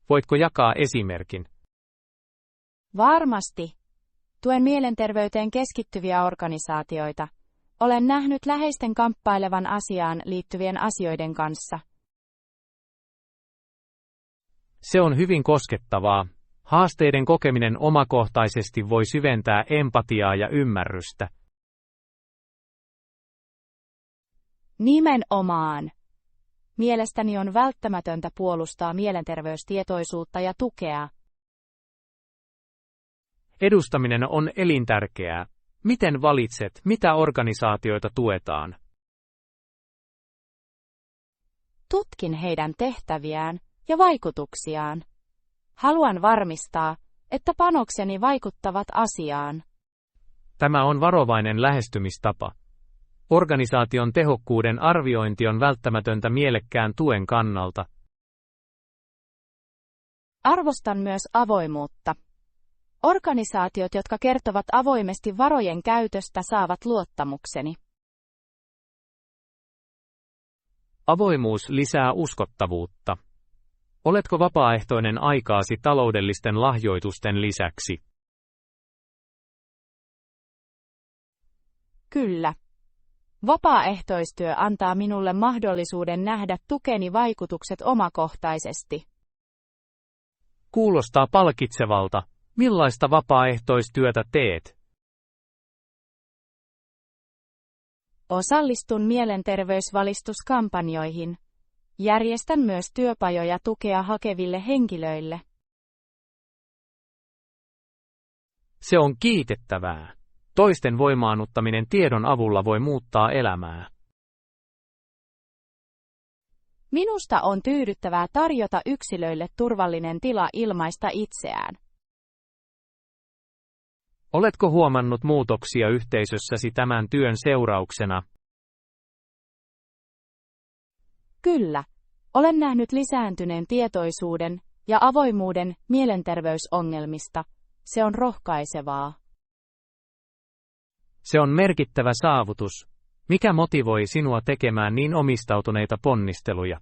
Voitko jakaa esimerkin? Varmasti. Tuen mielenterveyteen keskittyviä organisaatioita. Olen nähnyt läheisten kamppailevan asiaan liittyvien asioiden kanssa. Se on hyvin koskettavaa. Haasteiden kokeminen omakohtaisesti voi syventää empatiaa ja ymmärrystä. Nimenomaan. Mielestäni on välttämätöntä puolustaa mielenterveystietoisuutta ja tukea. Edustaminen on elintärkeää. Miten valitset, mitä organisaatioita tuetaan? Tutkin heidän tehtäviään ja vaikutuksiaan. Haluan varmistaa, että panokseni vaikuttavat asiaan. Tämä on varovainen lähestymistapa. Organisaation tehokkuuden arviointi on välttämätöntä mielekkään tuen kannalta. Arvostan myös avoimuutta. Organisaatiot, jotka kertovat avoimesti varojen käytöstä, saavat luottamukseni. Avoimuus lisää uskottavuutta. Oletko vapaaehtoinen aikaasi taloudellisten lahjoitusten lisäksi? Kyllä. Vapaaehtoistyö antaa minulle mahdollisuuden nähdä tukeni vaikutukset omakohtaisesti. Kuulostaa palkitsevalta. Millaista vapaaehtoistyötä teet? Osallistun mielenterveysvalistuskampanjoihin. Järjestän myös työpajoja tukea hakeville henkilöille. Se on kiitettävää. Toisten voimaannuttaminen tiedon avulla voi muuttaa elämää. Minusta on tyydyttävää tarjota yksilöille turvallinen tila ilmaista itseään. Oletko huomannut muutoksia yhteisössäsi tämän työn seurauksena? Kyllä, olen nähnyt lisääntyneen tietoisuuden ja avoimuuden mielenterveysongelmista. Se on rohkaisevaa. Se on merkittävä saavutus. Mikä motivoi sinua tekemään niin omistautuneita ponnisteluja?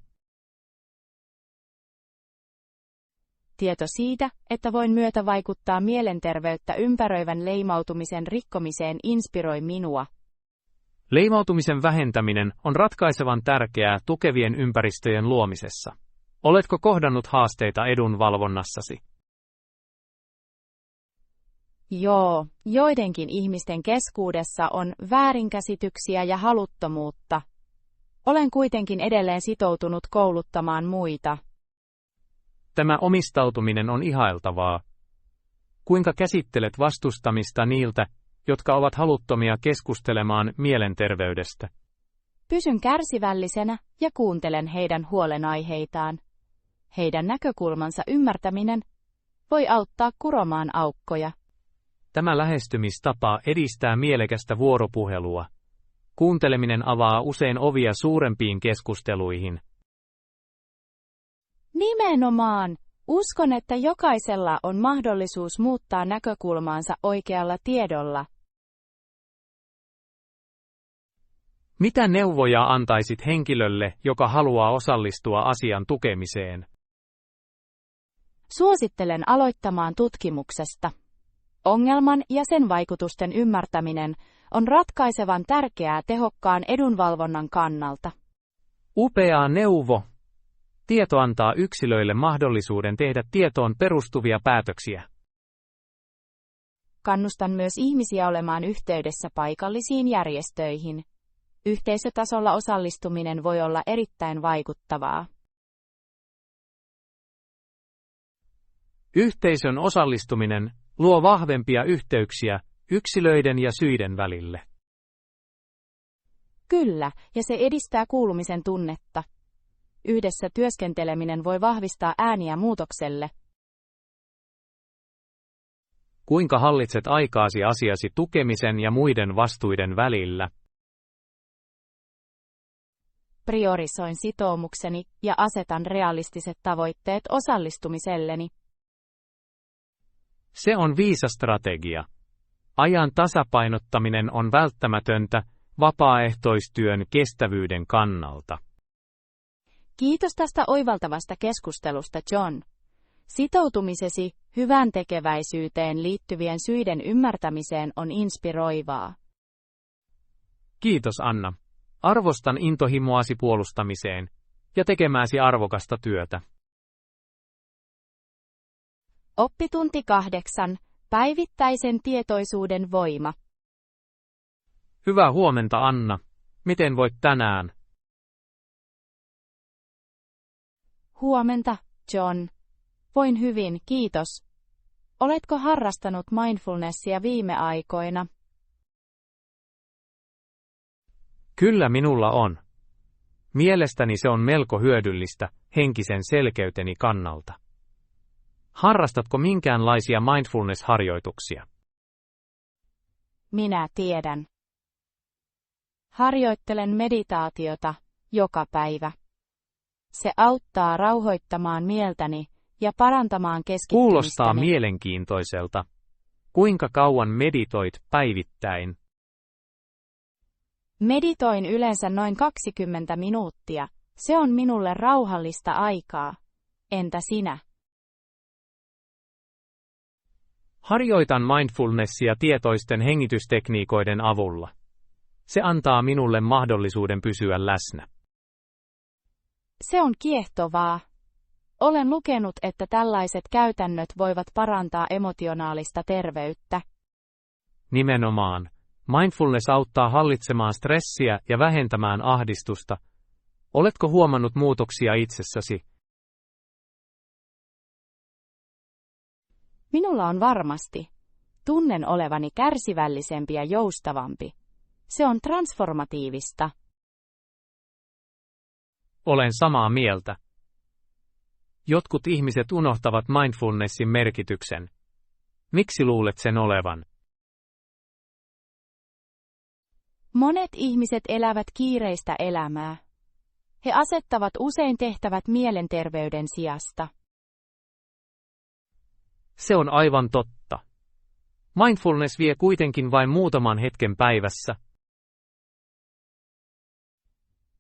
Tieto siitä, että voin myötävaikuttaa mielenterveyttä ympäröivän leimautumisen rikkomiseen inspiroi minua. Leimautumisen vähentäminen on ratkaisevan tärkeää tukevien ympäristöjen luomisessa. Oletko kohdannut haasteita edunvalvonnassasi? Joo, joidenkin ihmisten keskuudessa on väärinkäsityksiä ja haluttomuutta. Olen kuitenkin edelleen sitoutunut kouluttamaan muita. Tämä omistautuminen on ihailtavaa. Kuinka käsittelet vastustamista niiltä, jotka ovat haluttomia keskustelemaan mielenterveydestä? Pysyn kärsivällisenä ja kuuntelen heidän huolenaiheitaan. Heidän näkökulmansa ymmärtäminen voi auttaa kuromaan aukkoja. Tämä lähestymistapa edistää mielekästä vuoropuhelua. Kuunteleminen avaa usein ovia suurempiin keskusteluihin. Nimenomaan. Uskon, että jokaisella on mahdollisuus muuttaa näkökulmaansa oikealla tiedolla. Mitä neuvoja antaisit henkilölle, joka haluaa osallistua asian tukemiseen? Suosittelen aloittamaan tutkimuksesta. Ongelman ja sen vaikutusten ymmärtäminen on ratkaisevan tärkeää tehokkaan edunvalvonnan kannalta. Upea neuvo! Tieto antaa yksilöille mahdollisuuden tehdä tietoon perustuvia päätöksiä. Kannustan myös ihmisiä olemaan yhteydessä paikallisiin järjestöihin. Yhteisötasolla osallistuminen voi olla erittäin vaikuttavaa. Yhteisön osallistuminen luo vahvempia yhteyksiä yksilöiden ja syiden välille. Kyllä, ja se edistää kuulumisen tunnetta. Yhdessä työskenteleminen voi vahvistaa ääniä muutokselle. Kuinka hallitset aikaasi asiasi tukemisen ja muiden vastuiden välillä? Priorisoin sitoumukseni ja asetan realistiset tavoitteet osallistumiselleni. Se on viisas strategia. Ajan tasapainottaminen on välttämätöntä vapaaehtoistyön kestävyyden kannalta. Kiitos tästä oivaltavasta keskustelusta, John. Sitoutumisesi hyvän tekeväisyyteen liittyvien syiden ymmärtämiseen on inspiroivaa. Kiitos, Anna. Arvostan intohimoasi puolustamiseen ja tekemääsi arvokasta työtä. Oppitunti 8. Päivittäisen tietoisuuden voima. Hyvää huomenta, Anna. Miten voit tänään? Huomenta, John. Voin hyvin, kiitos. Oletko harrastanut mindfulnessia viime aikoina? Kyllä minulla on. Mielestäni se on melko hyödyllistä henkisen selkeyteni kannalta. Harrastatko minkäänlaisia mindfulness-harjoituksia? Minä tiedän. Harjoittelen meditaatiota joka päivä. Se auttaa rauhoittamaan mieltäni ja parantamaan keskittymistä. Kuulostaa mielenkiintoiselta. Kuinka kauan meditoit päivittäin? Meditoin yleensä noin 20 minuuttia. Se on minulle rauhallista aikaa. Entä sinä? Harjoitan mindfulnessia tietoisten hengitystekniikoiden avulla. Se antaa minulle mahdollisuuden pysyä läsnä. Se on kiehtovaa. Olen lukenut, että tällaiset käytännöt voivat parantaa emotionaalista terveyttä. Nimenomaan. Mindfulness auttaa hallitsemaan stressiä ja vähentämään ahdistusta. Oletko huomannut muutoksia itsessäsi? Minulla on varmasti. Tunnen olevani kärsivällisempi ja joustavampi. Se on transformatiivista. Olen samaa mieltä. Jotkut ihmiset unohtavat mindfulnessin merkityksen. Miksi luulet sen olevan? Monet ihmiset elävät kiireistä elämää. He asettavat usein tehtävät mielenterveyden sijasta. Se on aivan totta. Mindfulness vie kuitenkin vain muutaman hetken päivässä.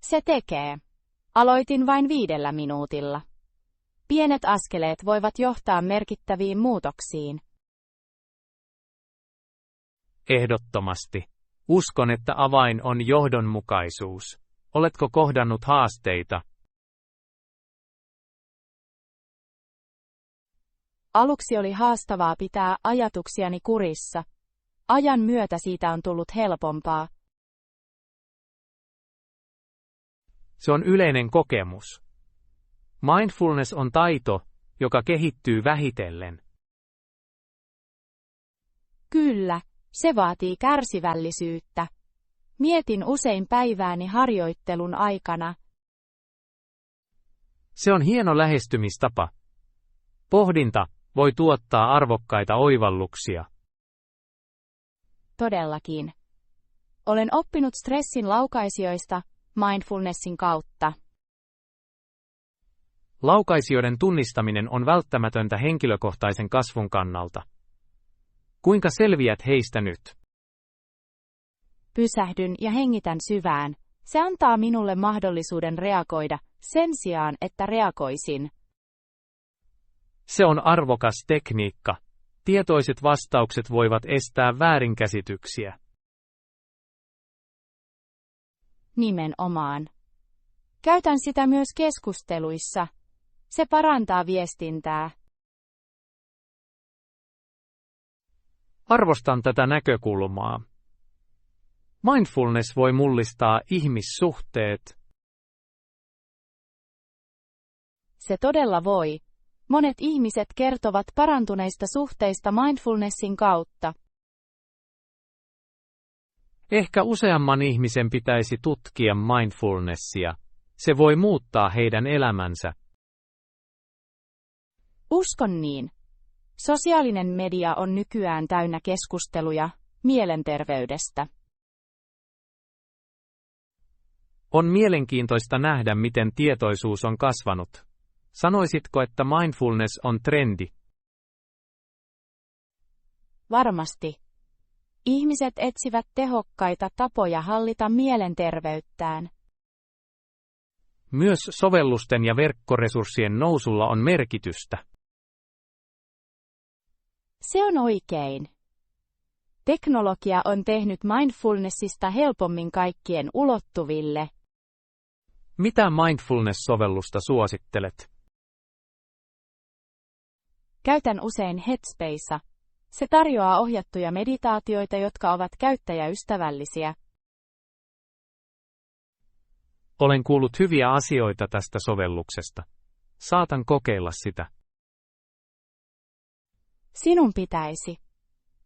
Se tekee. Aloitin vain 5 minuutilla. Pienet askeleet voivat johtaa merkittäviin muutoksiin. Ehdottomasti. Uskon, että avain on johdonmukaisuus. Oletko kohdannut haasteita? Aluksi oli haastavaa pitää ajatuksiani kurissa. Ajan myötä siitä on tullut helpompaa. Se on yleinen kokemus. Mindfulness on taito, joka kehittyy vähitellen. Kyllä, se vaatii kärsivällisyyttä. Mietin usein päivääni harjoittelun aikana. Se on hieno lähestymistapa. Pohdinta voi tuottaa arvokkaita oivalluksia. Todellakin. Olen oppinut stressin laukaisijoista mindfulnessin kautta. Laukaisijoiden tunnistaminen on välttämätöntä henkilökohtaisen kasvun kannalta. Kuinka selviät heistä nyt? Pysähdyn ja hengitän syvään. Se antaa minulle mahdollisuuden reagoida, sen sijaan, että reagoisin. Se on arvokas tekniikka. Tietoiset vastaukset voivat estää väärinkäsityksiä. Nimenomaan. Käytän sitä myös keskusteluissa. Se parantaa viestintää. Arvostan tätä näkökulmaa. Mindfulness voi mullistaa ihmissuhteet. Se todella voi. Monet ihmiset kertovat parantuneista suhteista mindfulnessin kautta. Ehkä useamman ihmisen pitäisi tutkia mindfulnessia. Se voi muuttaa heidän elämänsä. Uskon niin. Sosiaalinen media on nykyään täynnä keskusteluja mielenterveydestä. On mielenkiintoista nähdä, miten tietoisuus on kasvanut. Sanoisitko, että mindfulness on trendi? Varmasti. Ihmiset etsivät tehokkaita tapoja hallita mielenterveyttään. Myös sovellusten ja verkkoresurssien nousulla on merkitystä. Se on oikein. Teknologia on tehnyt mindfulnessista helpommin kaikkien ulottuville. Mitä mindfulness-sovellusta suosittelet? Käytän usein Headspacea. Se tarjoaa ohjattuja meditaatioita, jotka ovat käyttäjäystävällisiä. Olen kuullut hyviä asioita tästä sovelluksesta. Saatan kokeilla sitä. Sinun pitäisi.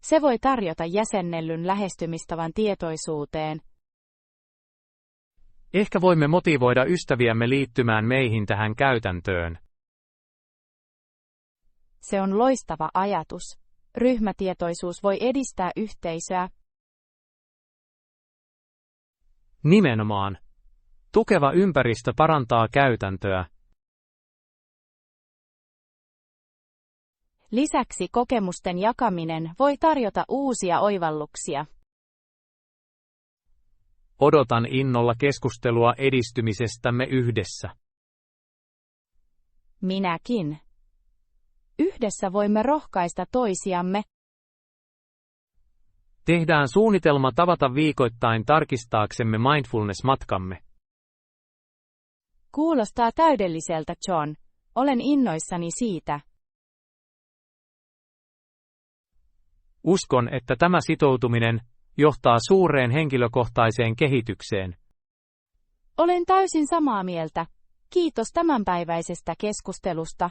Se voi tarjota jäsennellyn lähestymistavan tietoisuuteen. Ehkä voimme motivoida ystäviämme liittymään meihin tähän käytäntöön. Se on loistava ajatus. Ryhmätietoisuus voi edistää yhteisöä. Nimenomaan. Tukeva ympäristö parantaa käytäntöä. Lisäksi kokemusten jakaminen voi tarjota uusia oivalluksia. Odotan innolla keskustelua edistymisestämme yhdessä. Minäkin. Yhdessä voimme rohkaista toisiamme. Tehdään suunnitelma tavata viikoittain tarkistaaksemme mindfulness-matkamme. Kuulostaa täydelliseltä, John. Olen innoissani siitä. Uskon, että tämä sitoutuminen johtaa suureen henkilökohtaiseen kehitykseen. Olen täysin samaa mieltä. Kiitos tämänpäiväisestä keskustelusta.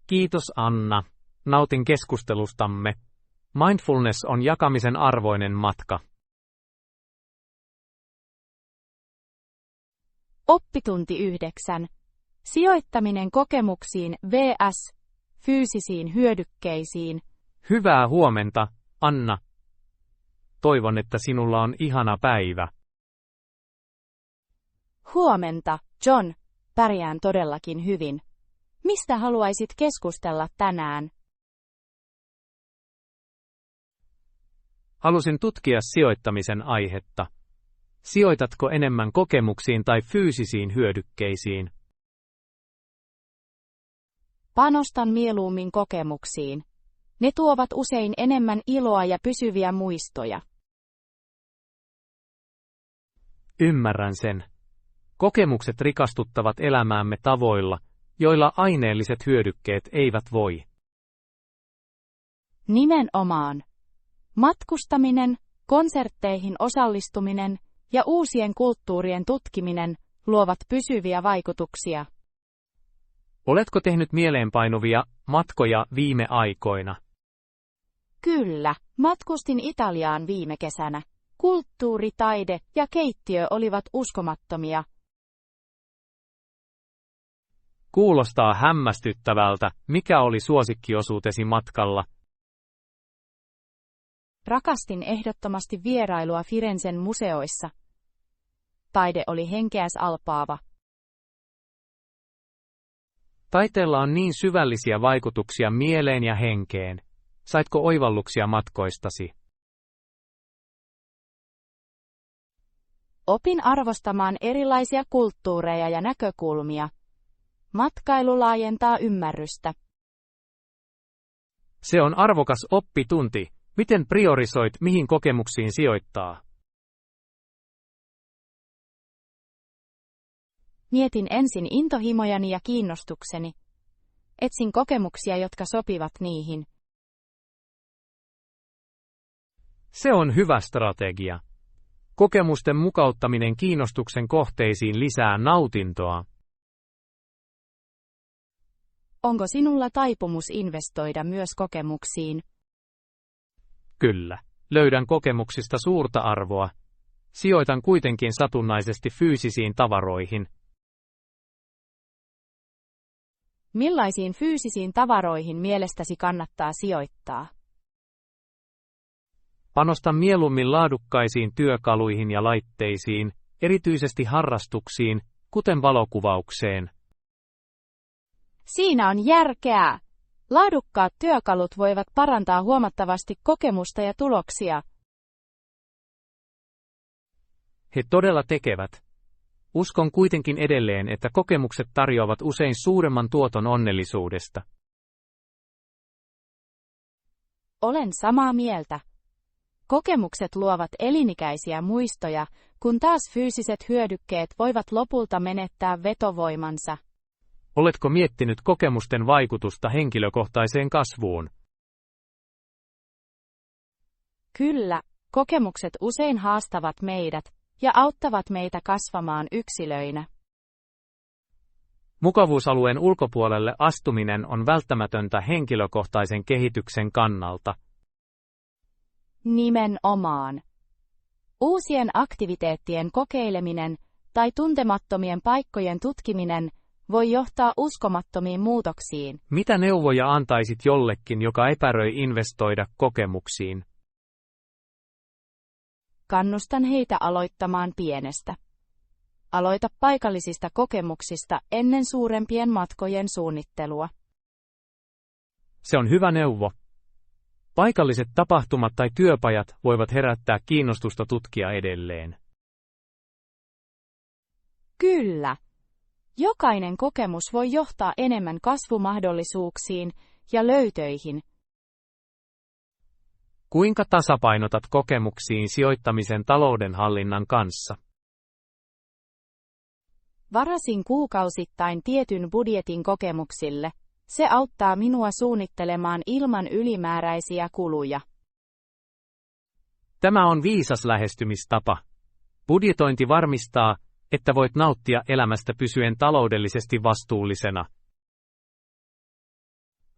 Kiitos Anna. Nautin keskustelustamme. Mindfulness on jakamisen arvoinen matka. Oppitunti 9. Sijoittaminen kokemuksiin vs. fyysisiin hyödykkeisiin. Hyvää huomenta, Anna. Toivon, että sinulla on ihana päivä. Huomenta, John. Pärjään todellakin hyvin. Mistä haluaisit keskustella tänään? Halusin tutkia sijoittamisen aihetta. Sijoitatko enemmän kokemuksiin tai fyysisiin hyödykkeisiin? Panostan mieluummin kokemuksiin. Ne tuovat usein enemmän iloa ja pysyviä muistoja. Ymmärrän sen. Kokemukset rikastuttavat elämäämme tavoilla, joilla aineelliset hyödykkeet eivät voi. Nimenomaan. Matkustaminen, konsertteihin osallistuminen ja uusien kulttuurien tutkiminen luovat pysyviä vaikutuksia. Oletko tehnyt mieleenpainuvia matkoja viime aikoina? Kyllä, matkustin Italiaan viime kesänä. Kulttuuri, taide ja keittiö olivat uskomattomia. Kuulostaa hämmästyttävältä. Mikä oli suosikkiosuutesi matkalla? Rakastin ehdottomasti vierailua Firenzen museoissa. Taide oli henkeäsalpaava. Taiteella on niin syvällisiä vaikutuksia mieleen ja henkeen. Saitko oivalluksia matkoistasi? Opin arvostamaan erilaisia kulttuureja ja näkökulmia. Matkailu laajentaa ymmärrystä. Se on arvokas oppitunti. Miten priorisoit, mihin kokemuksiin sijoittaa? Mietin ensin intohimojani ja kiinnostukseni. Etsin kokemuksia, jotka sopivat niihin. Se on hyvä strategia. Kokemusten mukauttaminen kiinnostuksen kohteisiin lisää nautintoa. Onko sinulla taipumus investoida myös kokemuksiin? Kyllä. Löydän kokemuksista suurta arvoa. Sijoitan kuitenkin satunnaisesti fyysisiin tavaroihin. Millaisiin fyysisiin tavaroihin mielestäsi kannattaa sijoittaa? Panostan mieluummin laadukkaisiin työkaluihin ja laitteisiin, erityisesti harrastuksiin, kuten valokuvaukseen. Siinä on järkeä. Laadukkaat työkalut voivat parantaa huomattavasti kokemusta ja tuloksia. He todella tekevät. Uskon kuitenkin edelleen, että kokemukset tarjoavat usein suuremman tuoton onnellisuudesta. Olen samaa mieltä. Kokemukset luovat elinikäisiä muistoja, kun taas fyysiset hyödykkeet voivat lopulta menettää vetovoimansa. Oletko miettinyt kokemusten vaikutusta henkilökohtaiseen kasvuun? Kyllä, kokemukset usein haastavat meidät ja auttavat meitä kasvamaan yksilöinä. Mukavuusalueen ulkopuolelle astuminen on välttämätöntä henkilökohtaisen kehityksen kannalta. Nimenomaan. Uusien aktiviteettien kokeileminen tai tuntemattomien paikkojen tutkiminen voi johtaa uskomattomiin muutoksiin. Mitä neuvoja antaisit jollekin, joka epäröi investoida kokemuksiin? Kannustan heitä aloittamaan pienestä. Aloita paikallisista kokemuksista ennen suurempien matkojen suunnittelua. Se on hyvä neuvo. Paikalliset tapahtumat tai työpajat voivat herättää kiinnostusta tutkia edelleen. Kyllä. Jokainen kokemus voi johtaa enemmän kasvumahdollisuuksiin ja löytöihin. Kuinka tasapainotat kokemuksiin sijoittamisen taloudenhallinnan kanssa? Varasin kuukausittain tietyn budjetin kokemuksille. Se auttaa minua suunnittelemaan ilman ylimääräisiä kuluja. Tämä on viisas lähestymistapa. Budjetointi varmistaa, että voit nauttia elämästä pysyen taloudellisesti vastuullisena.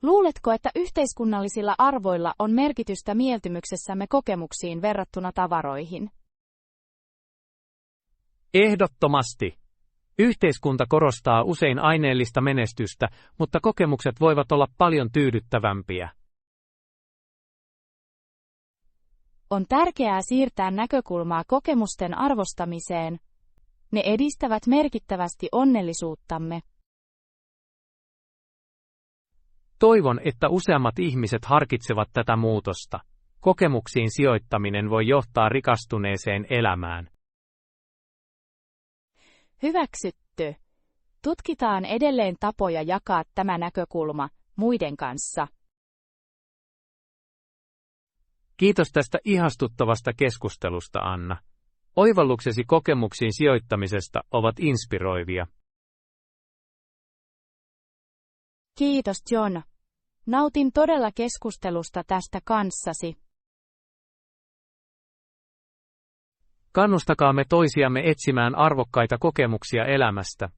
Luuletko, että yhteiskunnallisilla arvoilla on merkitystä mieltymyksessämme kokemuksiin verrattuna tavaroihin? Ehdottomasti. Yhteiskunta korostaa usein aineellista menestystä, mutta kokemukset voivat olla paljon tyydyttävämpiä. On tärkeää siirtää näkökulmaa kokemusten arvostamiseen. Ne edistävät merkittävästi onnellisuuttamme. Toivon, että useammat ihmiset harkitsevat tätä muutosta. Kokemuksiin sijoittaminen voi johtaa rikastuneeseen elämään. Hyväksytty. Tutkitaan edelleen tapoja jakaa tämä näkökulma muiden kanssa. Kiitos tästä ihastuttavasta keskustelusta, Anna. Oivalluksesi kokemuksiin sijoittamisesta ovat inspiroivia. Kiitos, John. Nautin todella keskustelusta tästä kanssasi. Kannustakaamme toisiamme etsimään arvokkaita kokemuksia elämästä.